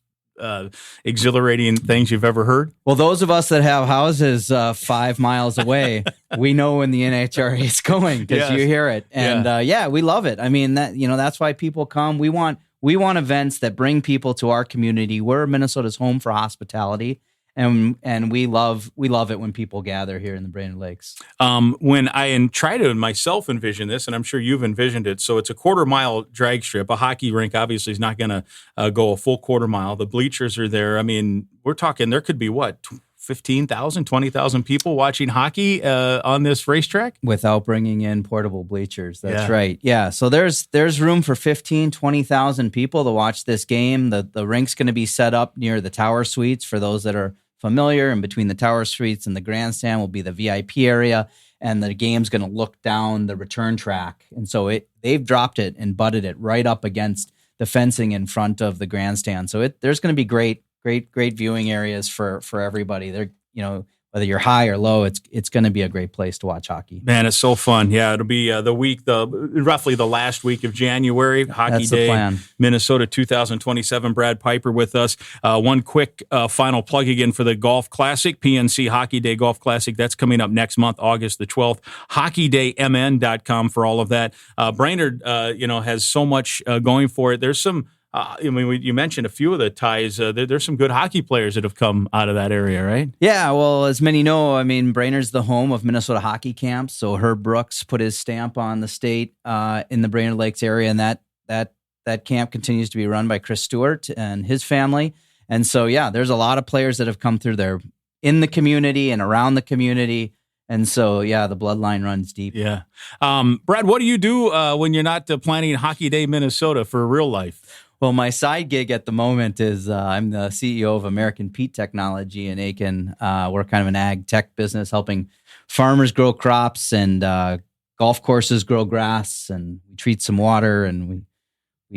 [SPEAKER 3] exhilarating things you've ever heard?
[SPEAKER 9] Well, those of us that have houses 5 miles away, we know when the NHRA is going because you hear it, and we love it. I mean, that's why people come. We want events that bring people to our community. We're Minnesota's home for hospitality. And we love it when people gather here in the Brainerd Lakes.
[SPEAKER 3] When I try to myself envision this, and I'm sure you've envisioned it, so it's a 1/4-mile drag strip. A hockey rink obviously is not going to go a full 1/4 mile. The bleachers are there. I mean, we're talking there could be 15,000, 20,000 people watching hockey on this racetrack?
[SPEAKER 9] Without bringing in portable bleachers. That's right. Yeah. So there's room for 15, 20,000 people to watch this game. The rink's going to be set up near the tower suites for those that are familiar. And between the tower suites and the grandstand will be the VIP area. And the game's going to look down the return track. And so they've dropped it and butted it right up against the fencing in front of the grandstand. So there's going to be great viewing areas for everybody. They're, whether you're high or low, it's going to be a great place to watch hockey.
[SPEAKER 3] Man, it's so fun. Yeah, it'll be roughly the last week of January, Hockey
[SPEAKER 9] That's
[SPEAKER 3] Day,
[SPEAKER 9] the plan.
[SPEAKER 3] Minnesota 2027. Brad Piper with us. One quick final plug again for the Golf Classic, PNC Hockey Day Golf Classic. That's coming up next month, August the 12th. HockeyDayMN.com for all of that. Brainerd, has so much going for it. There's some. You mentioned a few of the ties. There's some good hockey players that have come out of that area, right?
[SPEAKER 9] Yeah, well, as many know, Brainerd's the home of Minnesota hockey camps. So Herb Brooks put his stamp on the state in the Brainerd Lakes area, and that camp continues to be run by Chris Stewart and his family. And so, there's a lot of players that have come through there in the community and around the community. And so, the bloodline runs deep.
[SPEAKER 3] Yeah. Brad, what do you do when you're not planning Hockey Day Minnesota for real life?
[SPEAKER 9] Well, my side gig at the moment is I'm the CEO of American Peat Technology in Aiken. We're kind of an ag tech business helping farmers grow crops and golf courses grow grass, and we treat some water, and we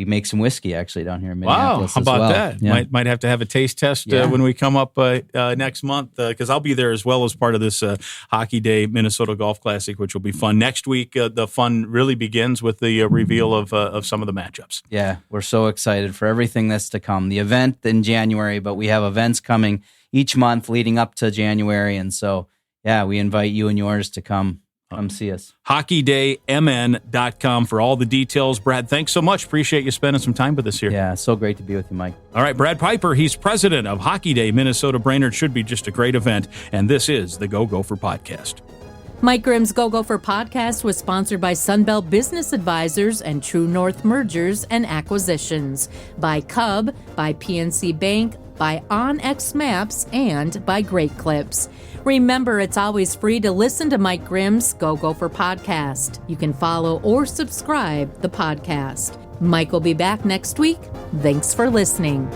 [SPEAKER 9] make some whiskey actually down here in Minneapolis.
[SPEAKER 3] Wow, how about that?
[SPEAKER 9] Yeah.
[SPEAKER 3] Might have to have a taste test when we come up next month because I'll be there as well as part of this Hockey Day Minnesota Golf Classic, which will be fun. Next week, the fun really begins with the reveal of some of the matchups.
[SPEAKER 9] Yeah, we're so excited for everything that's to come. The event in January, but we have events coming each month leading up to January, and so we invite you and yours to come see us.
[SPEAKER 3] HockeyDayMN.com for all the details. Brad, thanks so much. Appreciate you spending some time with us here.
[SPEAKER 9] Yeah, so great to be with you, Mike.
[SPEAKER 3] All right, Brad Piper, he's president of Hockey Day Minnesota. Brainerd should be just a great event, and this is the Go Gopher Podcast.
[SPEAKER 2] Mike Grimm's Go Gopher Podcast was sponsored by Sunbelt Business Advisors and True North Mergers and Acquisitions, by Cub, by PNC Bank, by OnX Maps, and by Great Clips. Remember, it's always free to listen to Mike Grimm's Go Gopher Podcast. You can follow or subscribe the podcast. Mike will be back next week. Thanks for listening.